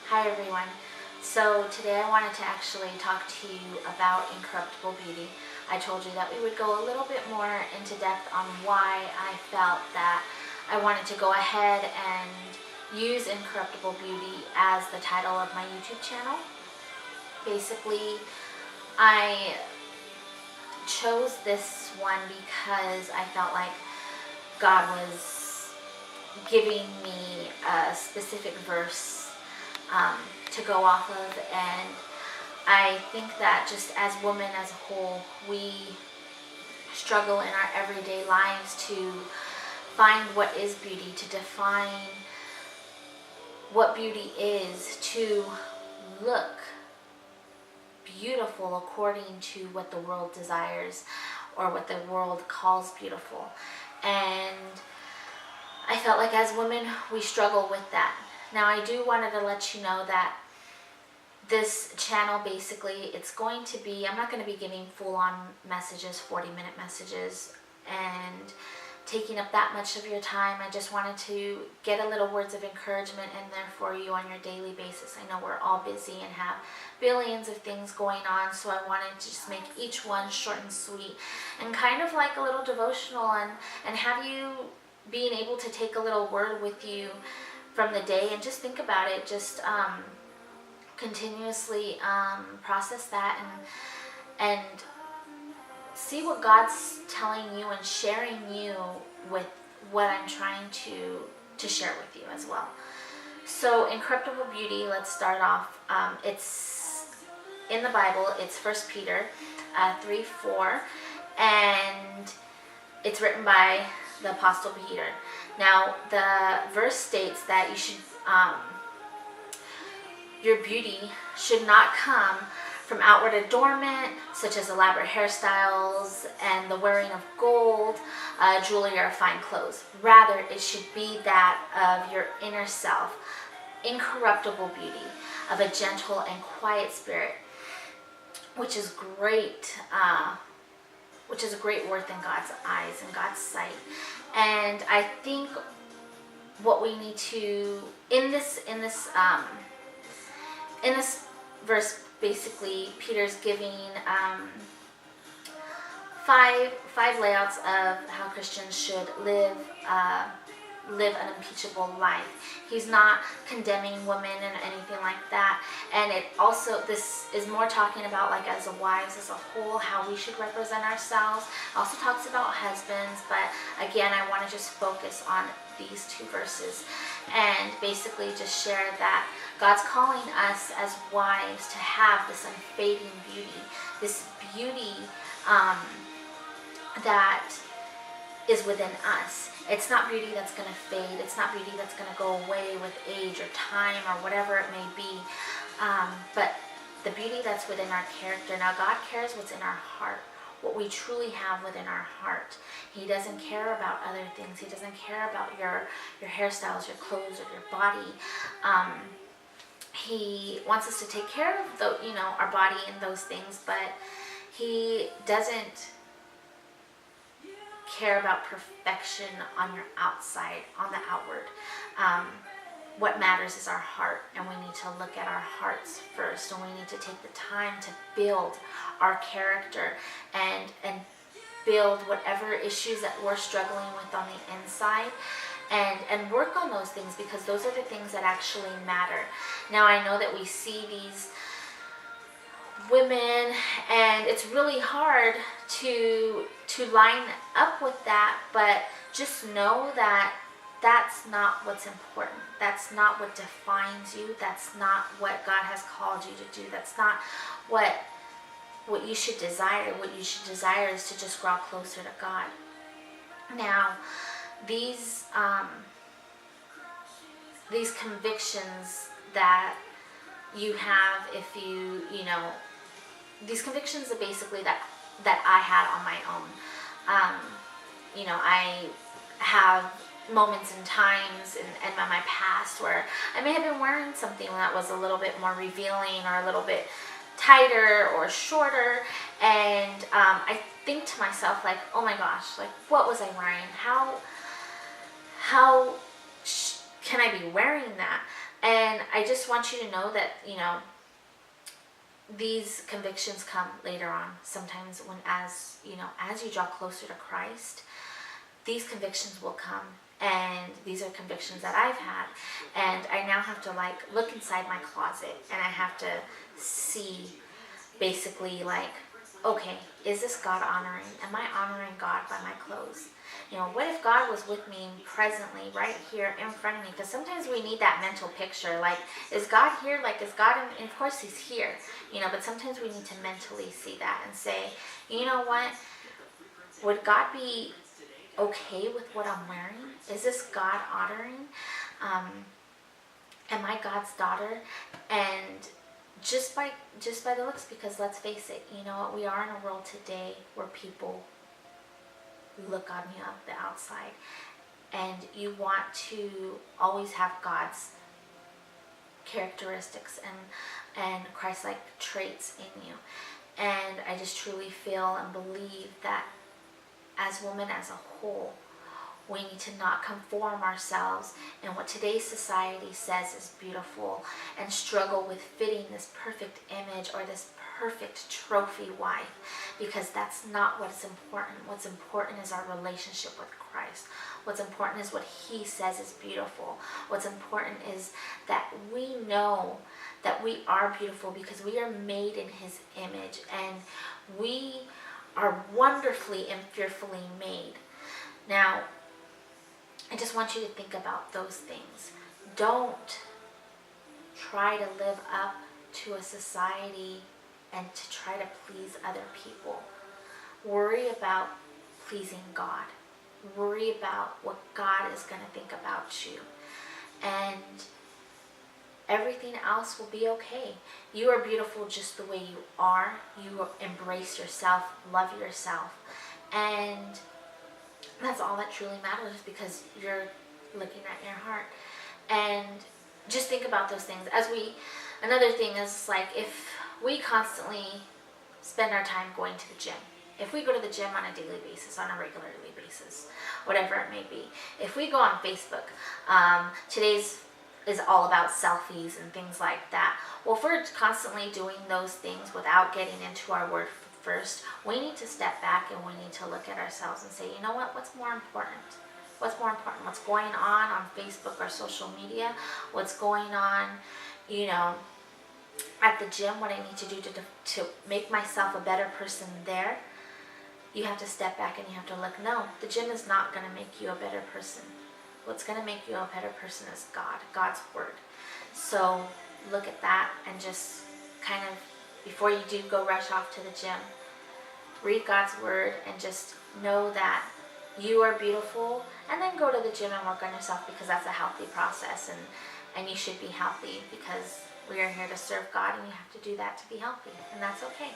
Hi everyone. So today I wanted to actually talk to you about Incorruptible Beauty. I told you that we would go a little bit more into depth on why I felt that I wanted to go ahead and use Incorruptible Beauty as the title of my YouTube channel. Basically, I chose this one because I felt like God was giving me a specific verse to go off of, and I think that just as women as a whole, we struggle in our everyday lives to find what is beauty, to define what beauty is, to look beautiful according to what the world desires or what the world calls beautiful. And I felt like as women we struggle with that. Now I do wanted to let you know that this channel basically, it's going to be, I'm not going to be giving full-on messages, 40-minute messages, and taking up that much of your time. I just wanted to get a little words of encouragement in there for you on your daily basis. I know we're all busy and have billions of things going on, so I wanted to just make each one short and sweet and kind of like a little devotional, and have you being able to take a little word with you from the day and just think about it, just continuously process that and see what God's telling you and sharing you with what I'm trying to share with you as well. So Incorruptible Beauty, let's start off. It's in the Bible. It's 1 Peter 3:4, and it's written by the Apostle Peter. Now the verse states that you should your beauty should not come from outward adornment, such as elaborate hairstyles and the wearing of gold, jewelry, or fine clothes. Rather, it should be that of your inner self, incorruptible beauty, of a gentle and quiet spirit, which is great, which is a great worth in God's eyes and God's sight. And I think what we need to, in this verse, basically Peter's giving five layouts of how Christians should live an unimpeachable life. He's not condemning women and anything like that. And it also, this is more talking about, like, as a wives as a whole, how we should represent ourselves. It also talks about husbands, but again, I want to just focus on these two verses and basically just share that God's calling us as wives to have this unfading beauty, this beauty that is within us. It's not beauty that's going to fade. It's not beauty that's going to go away with age or time or whatever it may be. But the beauty that's within our character. Now, God cares what's in our heart, what we truly have within our heart. He doesn't care about other things. He doesn't care about your hairstyles, your clothes, or your body. He wants us to take care of our body and those things, but he doesn't care about perfection on your outside, on the outward. What matters is our heart, and we need to look at our hearts first, and we need to take the time to build our character and build whatever issues that we're struggling with on the inside, and work on those things, because those are the things that actually matter. Now, I know that we see these women, and it's really hard to line up with that, but just know that that's not what's important. That's not what defines you. That's not what God has called you to do. That's not what you should desire. What you should desire is to just draw closer to God. Now, these convictions that you have, if these convictions are basically that I had on my own. I have moments and times in my past where I may have been wearing something that was a little bit more revealing or a little bit tighter or shorter, and I think to myself, like, oh my gosh, like, what was I wearing? How can I be wearing that? And I just want you to know that, these convictions come later on. Sometimes as you draw closer to Christ, these convictions will come. And these are convictions that I've had. And I now have to look inside my closet, and I have to see basically okay, is this God honoring? Am I honoring God by my clothes? What if God was with me presently right here in front of me? Because sometimes we need that mental picture. Is God here? Is God in? And of course he's here, but sometimes we need to mentally see that and say, you know what? Would God be okay with what I'm wearing? Is this God honoring? Am I God's daughter? And just by the looks, because let's face it, we are in a world today where people look on you the outside, and you want to always have God's characteristics and Christ-like traits in you. And I just truly feel and believe that as women as a whole, we need to not conform ourselves in what today's society says is beautiful and struggle with fitting this perfect image or this perfect trophy wife, because that's not what's important. What's important is our relationship with Christ. What's important is what he says is beautiful. What's important is that we know that we are beautiful because we are made in his image, and we are wonderfully and fearfully made. Now, I just want you to think about those things. Don't try to live up to a society and to try to please other people. Worry about pleasing God. Worry about what God is going to think about you. And everything else will be okay. You are beautiful just the way you are. You embrace yourself, love yourself. And that's all that truly matters, because you're looking at your heart. And just think about those things. Another thing is, if we constantly spend our time going to the gym, if we go to the gym on a daily basis, on a regularly basis, whatever it may be, if we go on Facebook, today's is all about selfies and things like that. Well, if we're constantly doing those things without getting into our word first, we need to step back and we need to look at ourselves and say, you know what, what's more important? What's more important? What's going on Facebook or social media? What's going on, at the gym? What I need to do to make myself a better person there? You have to step back and you have to look. No, the gym is not going to make you a better person. What's going to make you a better person is God's word. So look at that, and just kind of, before you do go rush off to the gym, read God's word and just know that you are beautiful, and then go to the gym and work on yourself, because that's a healthy process, and you should be healthy, because we are here to serve God, and you have to do that to be healthy, and that's okay.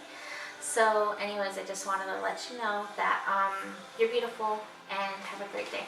So anyways, I just wanted to let you know that you're beautiful, and have a great day.